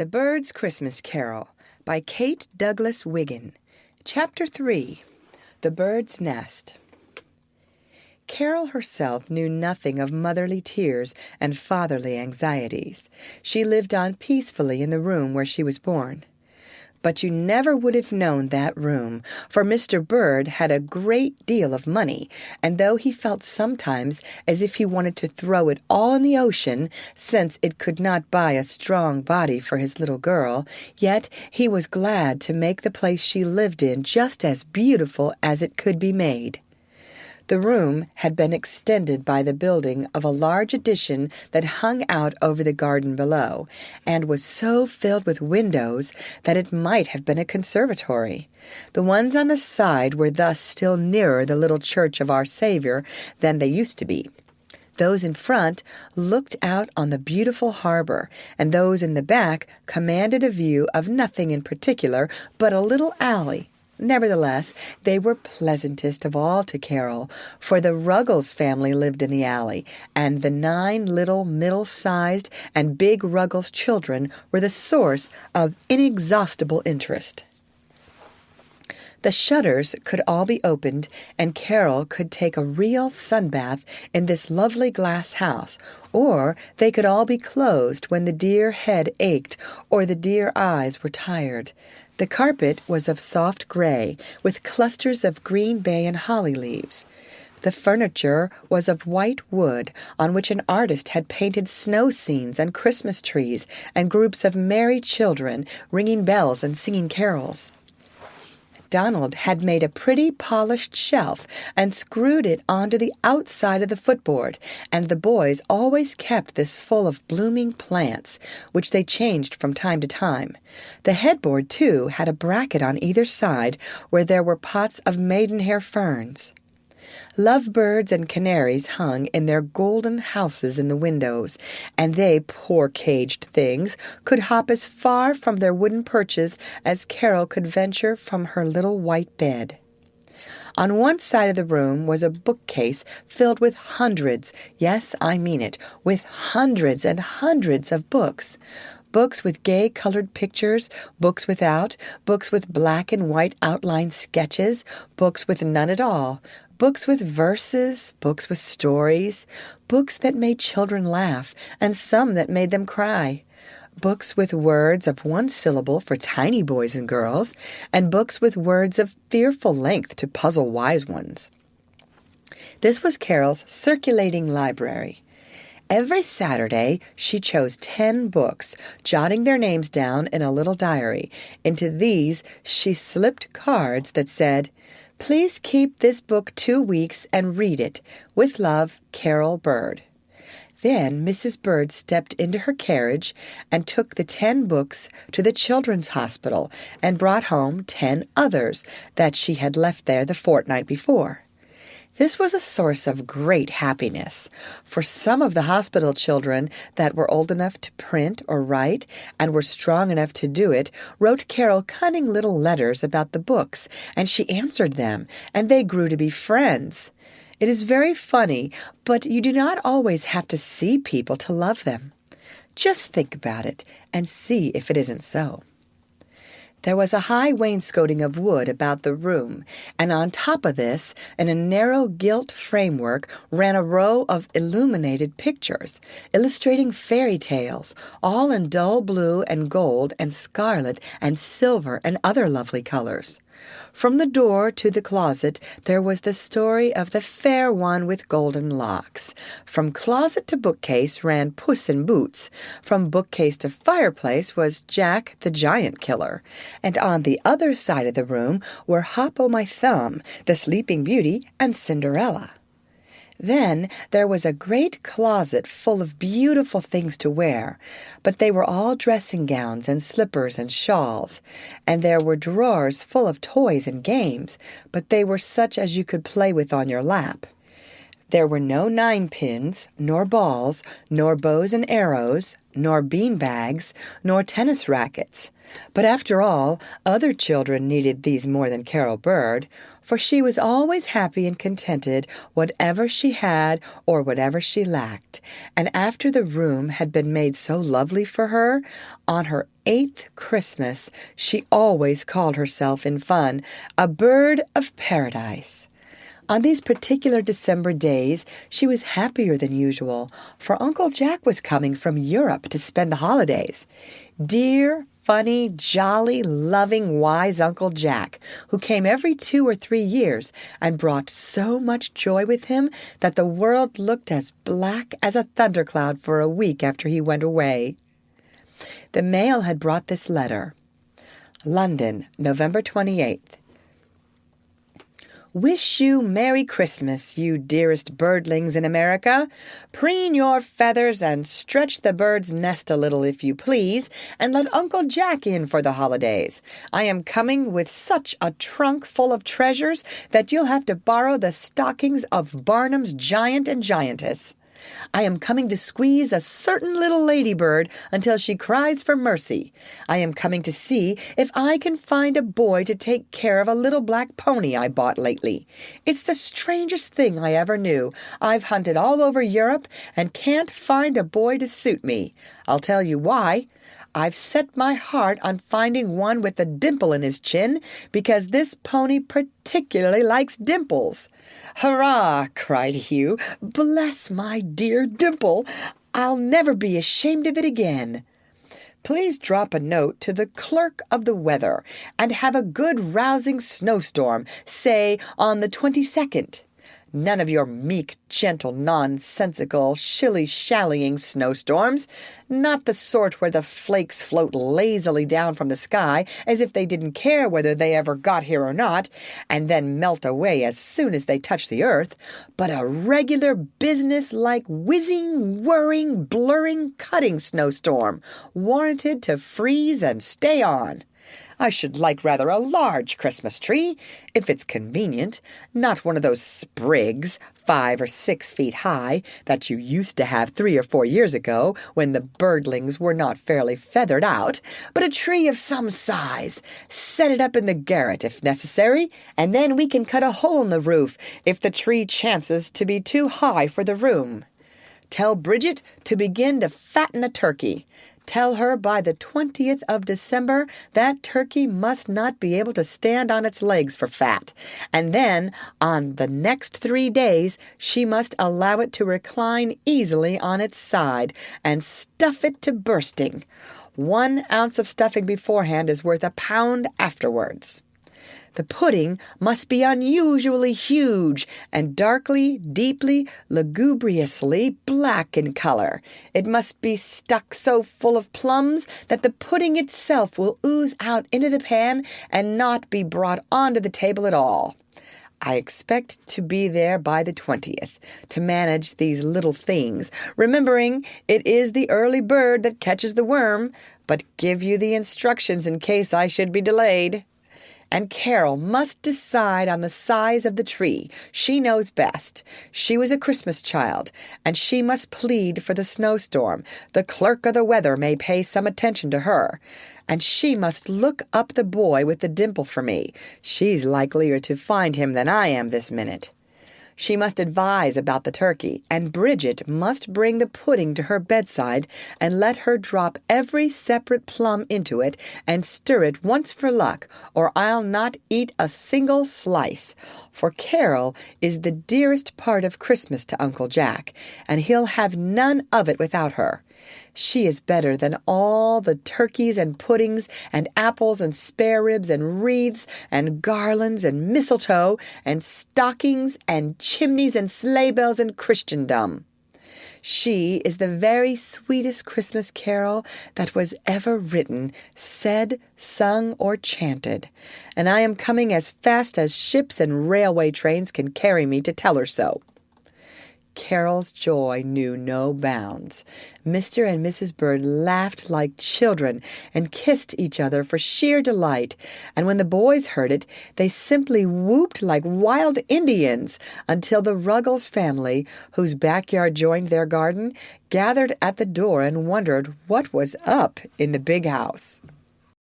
The Bird's Christmas Carol by Kate Douglas Wiggin. Chapter 3. The Bird's Nest. Carol herself knew nothing of motherly tears and fatherly anxieties. She lived on peacefully in the room where she was born. But you never would have known that room, for Mr. Bird had a great deal of money, and though he felt sometimes as if he wanted to throw it all in the ocean, since it could not buy a strong body for his little girl, yet he was glad to make the place she lived in just as beautiful as it could be made. The room had been extended by the building of a large addition that hung out over the garden below, and was so filled with windows that it might have been a conservatory. The ones on the side were thus still nearer the little church of Our Savior than they used to be. Those in front looked out on the beautiful harbor, and those in the back commanded a view of nothing in particular but a little alley. Nevertheless, they were pleasantest of all to Carol, for the Ruggles family lived in the alley, and the 9 little middle-sized and big Ruggles children were the source of inexhaustible interest. The shutters could all be opened, and Carol could take a real sunbath in this lovely glass house, or they could all be closed when the dear head ached or the dear eyes were tired. The carpet was of soft gray, with clusters of green bay and holly leaves. The furniture was of white wood, on which an artist had painted snow scenes and Christmas trees and groups of merry children ringing bells and singing carols. Donald had made a pretty polished shelf and screwed it onto the outside of the footboard, and the boys always kept this full of blooming plants, which they changed from time to time. The headboard, too, had a bracket on either side where there were pots of maidenhair ferns. Lovebirds and canaries hung in their golden houses in the windows, and they, poor caged things, could hop as far from their wooden perches as Carol could venture from her little white bed. On one side of the room was a bookcase filled with hundreds, yes, I mean it, with hundreds and hundreds of books. Books with gay-colored pictures, books without, books with black and white outline sketches, books with none at all, books with verses, books with stories, books that made children laugh, and some that made them cry, books with words of 1 syllable for tiny boys and girls, and books with words of fearful length to puzzle wise ones. This was Carol's circulating library. Every Saturday she chose 10 books, jotting their names down in a little diary. Into these she slipped cards that said, "Please keep this book 2 weeks and read it. With love, Carol Bird." Then Mrs. Bird stepped into her carriage and took the 10 books to the children's hospital and brought home 10 others that she had left there the fortnight before. This was a source of great happiness, for some of the hospital children that were old enough to print or write and were strong enough to do it wrote Carol cunning little letters about the books, and she answered them, and they grew to be friends. It is very funny, but you do not always have to see people to love them. Just think about it and see if it isn't so. There was a high wainscoting of wood about the room, and on top of this, in a narrow gilt framework, ran a row of illuminated pictures, illustrating fairy tales, all in dull blue and gold and scarlet and silver and other lovely colors. From the door to the closet there was the story of the fair one with golden locks. From closet to bookcase ran Puss in Boots. From bookcase to fireplace was Jack the Giant Killer. And on the other side of the room were Hop-o'-my-Thumb, the Sleeping Beauty, and Cinderella. Then there was a great closet full of beautiful things to wear, but they were all dressing gowns and slippers and shawls, and there were drawers full of toys and games, but they were such as you could play with on your lap. There were no ninepins, nor balls, nor bows and arrows, nor beanbags, nor tennis rackets. But after all, other children needed these more than Carol Bird, for she was always happy and contented, whatever she had or whatever she lacked. And after the room had been made so lovely for her, on her 8th Christmas, she always called herself in fun a bird of paradise. On these particular December days, she was happier than usual, for Uncle Jack was coming from Europe to spend the holidays. Dear, funny, jolly, loving, wise Uncle Jack, who came every 2 or 3 years and brought so much joy with him that the world looked as black as a thundercloud for a week after he went away. The mail had brought this letter. London, November 28th. Wish you Merry Christmas, you dearest birdlings in America. Preen your feathers and stretch the bird's nest a little, if you please, and let Uncle Jack in for the holidays. I am coming with such a trunk full of treasures that you'll have to borrow the stockings of Barnum's giant and giantess. I am coming to squeeze a certain little ladybird until she cries for mercy. I am coming to see if I can find a boy to take care of a little black pony I bought lately. It's the strangest thing I ever knew. I've hunted all over Europe and can't find a boy to suit me. I'll tell you why. I've set my heart on finding one with a dimple in his chin because this pony particularly likes dimples. Hurrah! Cried Hugh. Bless my dear dimple. I'll never be ashamed of it again. Please drop a note to the clerk of the weather and have a good rousing snowstorm, say on the 22nd. None of your meek, gentle, nonsensical, shilly-shallying snowstorms. Not the sort where the flakes float lazily down from the sky as if they didn't care whether they ever got here or not, and then melt away as soon as they touch the earth, but a regular business-like whizzing, whirring, blurring, cutting snowstorm, warranted to freeze and stay on. I should like rather a large Christmas tree, if it's convenient, not one of those sprigs, 5 or 6 feet high, that you used to have 3 or 4 years ago when the birdlings were not fairly feathered out, but a tree of some size. Set it up in the garret if necessary, and then we can cut a hole in the roof if the tree chances to be too high for the room. Tell Bridget to begin to fatten a turkey. Tell her by the 20th of December that turkey must not be able to stand on its legs for fat. And then, on the next 3 days, she must allow it to recline easily on its side and stuff it to bursting. 1 ounce of stuffing beforehand is worth a pound afterwards. The pudding must be unusually huge and darkly, deeply, lugubriously black in color. It must be stuck so full of plums that the pudding itself will ooze out into the pan and not be brought onto the table at all. I expect to be there by the 20th to manage these little things, remembering it is the early bird that catches the worm, but give you the instructions in case I should be delayed. And Carol must decide on the size of the tree. She knows best. She was a Christmas child, and she must plead for the snowstorm. The clerk of the weather may pay some attention to her. And she must look up the boy with the dimple for me. She's likelier to find him than I am this minute. She must advise about the turkey, and Bridget must bring the pudding to her bedside and let her drop every separate plum into it and stir it once for luck, or I'll not eat a single slice. For Carol is the dearest part of Christmas to Uncle Jack, and he'll have none of it without her. She is better than all the turkeys and puddings and apples and spare ribs and wreaths and garlands and mistletoe and stockings and chimneys and sleigh bells in Christendom. She is the very sweetest Christmas carol that was ever written, said, sung, or chanted, and I am coming as fast as ships and railway trains can carry me to tell her so. Carol's joy knew no bounds. Mr. and Mrs. Bird laughed like children and kissed each other for sheer delight, and when the boys heard it, they simply whooped like wild Indians until the Ruggles family, whose backyard joined their garden, gathered at the door and wondered what was up in the big house.